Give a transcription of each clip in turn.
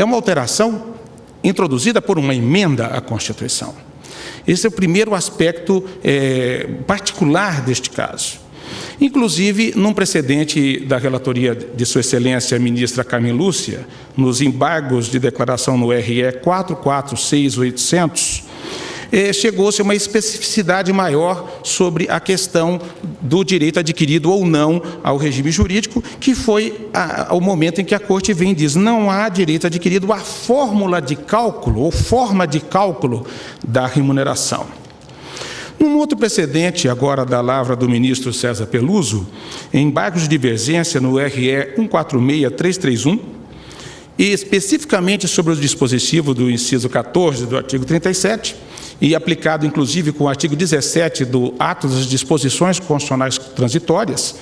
é uma alteração introduzida por uma emenda à Constituição. Esse é o primeiro aspecto particular deste caso. Inclusive, num precedente da relatoria de Sua Excelência, a ministra Carmen Lúcia, nos embargos de declaração no RE 446800, chegou-se a uma especificidade maior sobre a questão do direito adquirido ou não ao regime jurídico, que foi o momento em que a Corte vem e diz: não há direito adquirido à fórmula de cálculo ou forma de cálculo da remuneração. Um outro precedente, agora da lavra do ministro César Peluso, em embargos de divergência no RE 146331, e especificamente sobre o dispositivo do inciso 14 do artigo 37, e aplicado inclusive com o artigo 17 do Ato das Disposições Constitucionais Transitórias,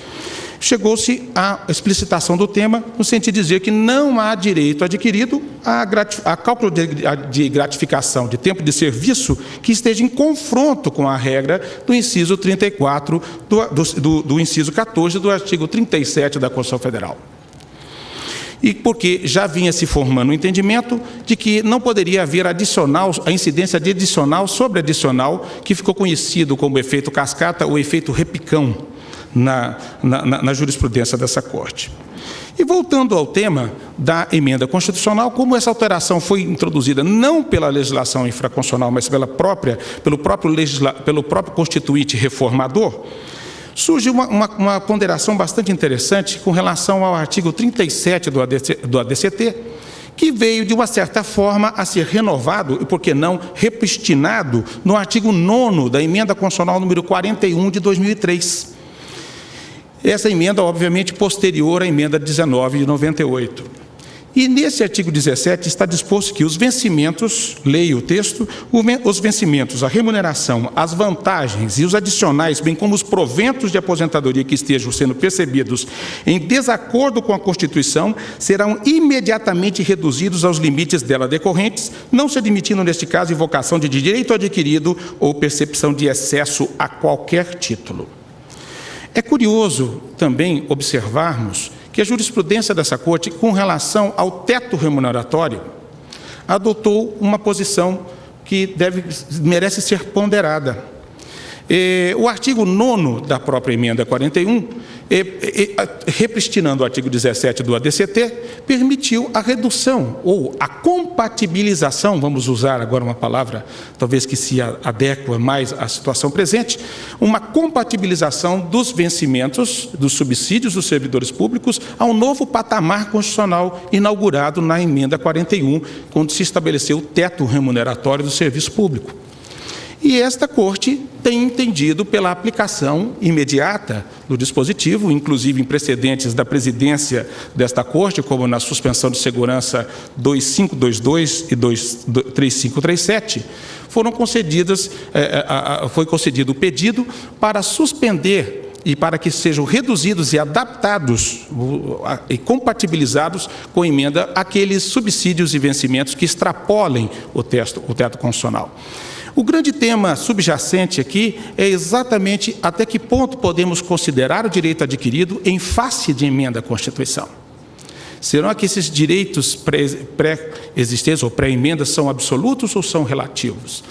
chegou-se à explicitação do tema, no sentido de dizer que não há direito adquirido a cálculo de gratificação de tempo de serviço que esteja em confronto com a regra do inciso 34 do inciso 14 do artigo 37 da Constituição Federal. E porque já vinha se formando o entendimento de que não poderia haver adicional, a incidência de adicional sobre adicional, que ficou conhecido como efeito cascata ou efeito repicão na jurisprudência dessa Corte. E voltando ao tema da emenda constitucional, como essa alteração foi introduzida não pela legislação infraconstitucional, mas pelo próprio Constituinte reformador, surge uma ponderação bastante interessante com relação ao artigo 37 do ADCT, que veio, de uma certa forma, a ser renovado, e, por que não, repristinado, no artigo 9º da Emenda Constitucional número 41 de 2003. Essa emenda, obviamente, posterior à Emenda 19 de 98. E nesse artigo 17 está disposto que os vencimentos, leio o texto, os vencimentos, a remuneração, as vantagens e os adicionais, bem como os proventos de aposentadoria que estejam sendo percebidos em desacordo com a Constituição, serão imediatamente reduzidos aos limites dela decorrentes, não se admitindo, neste caso, invocação de direito adquirido ou percepção de excesso a qualquer título. É curioso também observarmos que a jurisprudência dessa Corte, com relação ao teto remuneratório, adotou uma posição que merece ser ponderada. O artigo 9º da própria Emenda 41, repristinando o artigo 17 do ADCT, permitiu a redução ou a compatibilização, vamos usar agora uma palavra talvez que se adequa mais à situação presente, uma compatibilização dos vencimentos, dos subsídios dos servidores públicos ao novo patamar constitucional inaugurado na Emenda 41, quando se estabeleceu o teto remuneratório do serviço público. E esta Corte tem entendido pela aplicação imediata do dispositivo, inclusive em precedentes da presidência desta Corte, como na suspensão de segurança 2522 e 3537, foi concedido o pedido para suspender e para que sejam reduzidos e adaptados e compatibilizados com a emenda aqueles subsídios e vencimentos que extrapolem o teto constitucional. O grande tema subjacente aqui é exatamente até que ponto podemos considerar o direito adquirido em face de emenda à Constituição. Será que esses direitos pré-existentes ou pré-emendas são absolutos ou são relativos?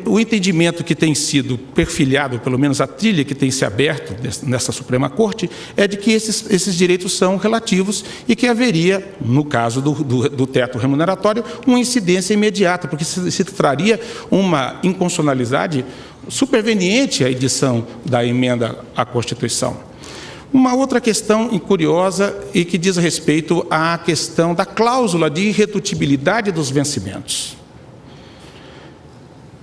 O entendimento que tem sido perfilhado, pelo menos a trilha que tem se aberto nessa Suprema Corte, é de que esses direitos são relativos e que haveria, no caso do teto remuneratório, uma incidência imediata, porque se traria uma inconstitucionalidade superveniente à edição da emenda à Constituição. Uma outra questão curiosa e que diz respeito à questão da cláusula de irredutibilidade dos vencimentos.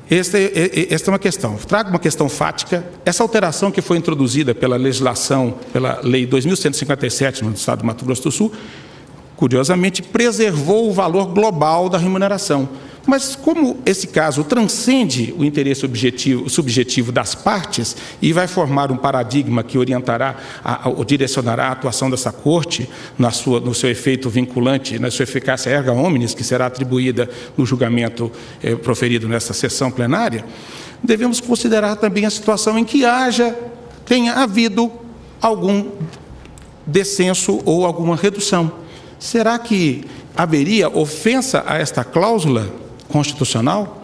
Esta é uma questão. Trago uma questão fática. Essa alteração que foi introduzida pela legislação, pela Lei 2157 no Estado de Mato Grosso do Sul, curiosamente, preservou o valor global da remuneração. Mas como esse caso transcende o interesse subjetivo das partes e vai formar um paradigma que orientará ou direcionará a atuação dessa Corte no seu efeito vinculante, na sua eficácia erga omnes, que será atribuída no julgamento proferido nesta sessão plenária, devemos considerar também a situação em que tenha havido algum descenso ou alguma redução. Será que haveria ofensa a esta cláusula constitucional?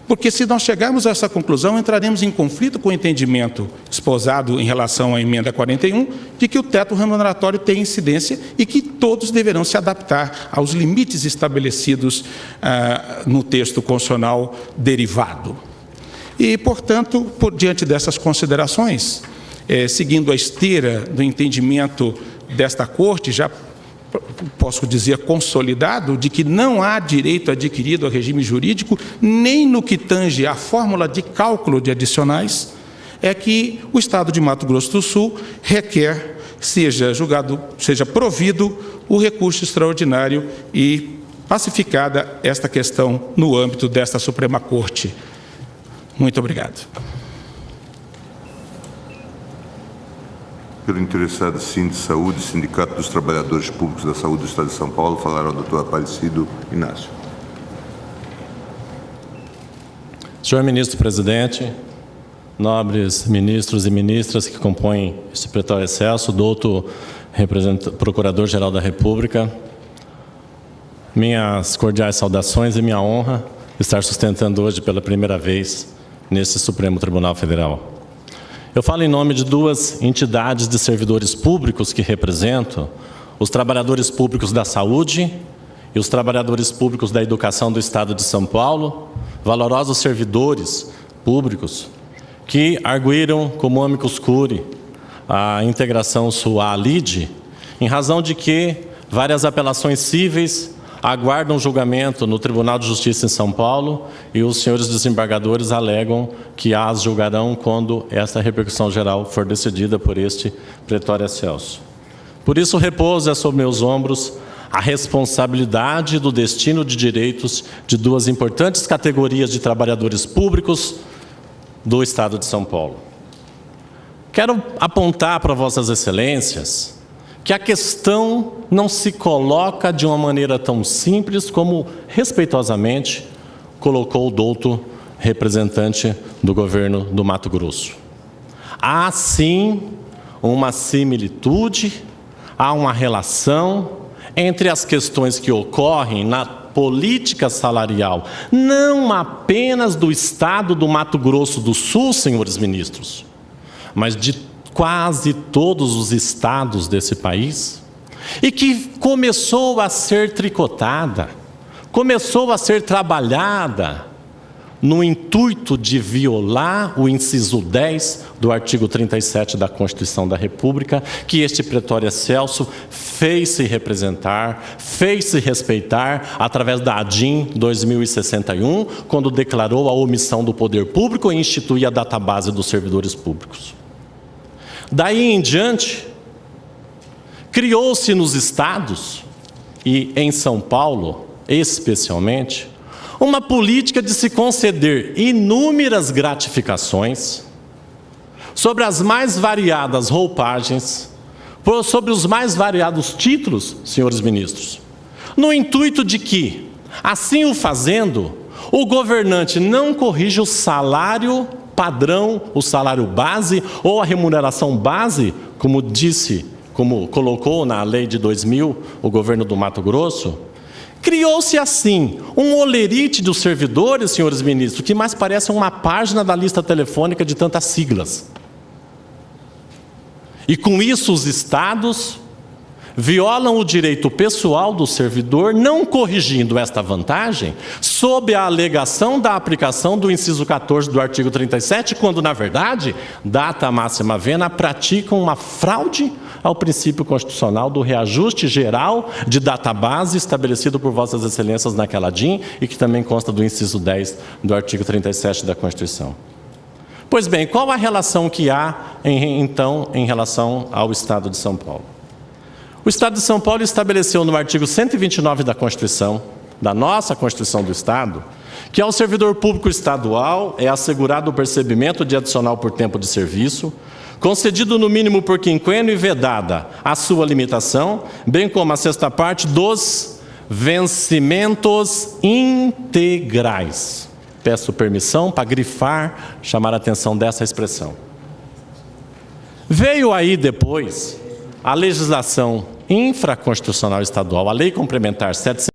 Porque se nós chegarmos a essa conclusão, entraremos em conflito com o entendimento esposado em relação à emenda 41, de que o teto remuneratório tem incidência e que todos deverão se adaptar aos limites estabelecidos no texto constitucional derivado. E, portanto, diante dessas considerações, seguindo a esteira do entendimento desta Corte, já posso dizer consolidado, de que não há direito adquirido ao regime jurídico, nem no que tange à fórmula de cálculo de adicionais, é que o Estado de Mato Grosso do Sul requer seja provido o recurso extraordinário e pacificada esta questão no âmbito desta Suprema Corte. Muito obrigado. Pelo interessado Sind Saúde, Sindicato dos Trabalhadores Públicos da Saúde do Estado de São Paulo, falará o doutor Aparecido Inácio. Senhor Ministro-Presidente, nobres ministros e ministras que compõem este Pretório Excelso, doutor Procurador-Geral da República, minhas cordiais saudações e minha honra estar sustentando hoje pela primeira vez neste Supremo Tribunal Federal. Eu falo em nome de duas entidades de servidores públicos que represento, os trabalhadores públicos da saúde e os trabalhadores públicos da educação do Estado de São Paulo, valorosos servidores públicos que arguíram como amicus curiae a integração sua lide, em razão de que várias apelações cíveis aguardam julgamento no Tribunal de Justiça em São Paulo e os senhores desembargadores alegam que as julgarão quando esta repercussão geral for decidida por este Pretório Excelso. Por isso, repousa sobre meus ombros a responsabilidade do destino de direitos de duas importantes categorias de trabalhadores públicos do Estado de São Paulo. Quero apontar para Vossas Excelências que a questão não se coloca de uma maneira tão simples como, respeitosamente, colocou o douto representante do governo do Mato Grosso. Há, sim, uma similitude, há uma relação entre as questões que ocorrem na política salarial, não apenas do Estado do Mato Grosso do Sul, senhores ministros, mas de quase todos os estados desse país, e que começou a ser tricotada, começou a ser trabalhada no intuito de violar o inciso 10 do artigo 37 da Constituição da República, que este Pretório Excelso fez-se representar, fez-se respeitar através da ADIM 2061, quando declarou a omissão do poder público e instituiu a database dos servidores públicos. Daí em diante, criou-se nos estados, e em São Paulo especialmente, uma política de se conceder inúmeras gratificações sobre as mais variadas roupagens, sobre os mais variados títulos, senhores ministros, no intuito de que, assim o fazendo, o governante não corrija o salário padrão, o salário base ou a remuneração base, como disse, como colocou na lei de 2000 o governo do Mato Grosso. Criou-se assim um olerite dos servidores, senhores ministros, que mais parece uma página da lista telefônica de tantas siglas. E com isso os estados violam o direito pessoal do servidor, não corrigindo esta vantagem, sob a alegação da aplicação do inciso 14 do artigo 37, quando, na verdade, data máxima vena, praticam uma fraude ao princípio constitucional do reajuste geral de database estabelecido por Vossas Excelências naquela DIN e que também consta do inciso 10 do artigo 37 da Constituição. Pois bem, qual a relação que há, então, em relação ao Estado de São Paulo? O Estado de São Paulo estabeleceu no artigo 129 da Constituição, da nossa Constituição do Estado, que ao servidor público estadual é assegurado o percebimento de adicional por tempo de serviço, concedido no mínimo por quinquênio e vedada a sua limitação, bem como a sexta parte dos vencimentos integrais. Peço permissão para grifar, chamar a atenção dessa expressão. Veio aí depois a legislação infraconstitucional estadual, a Lei Complementar 700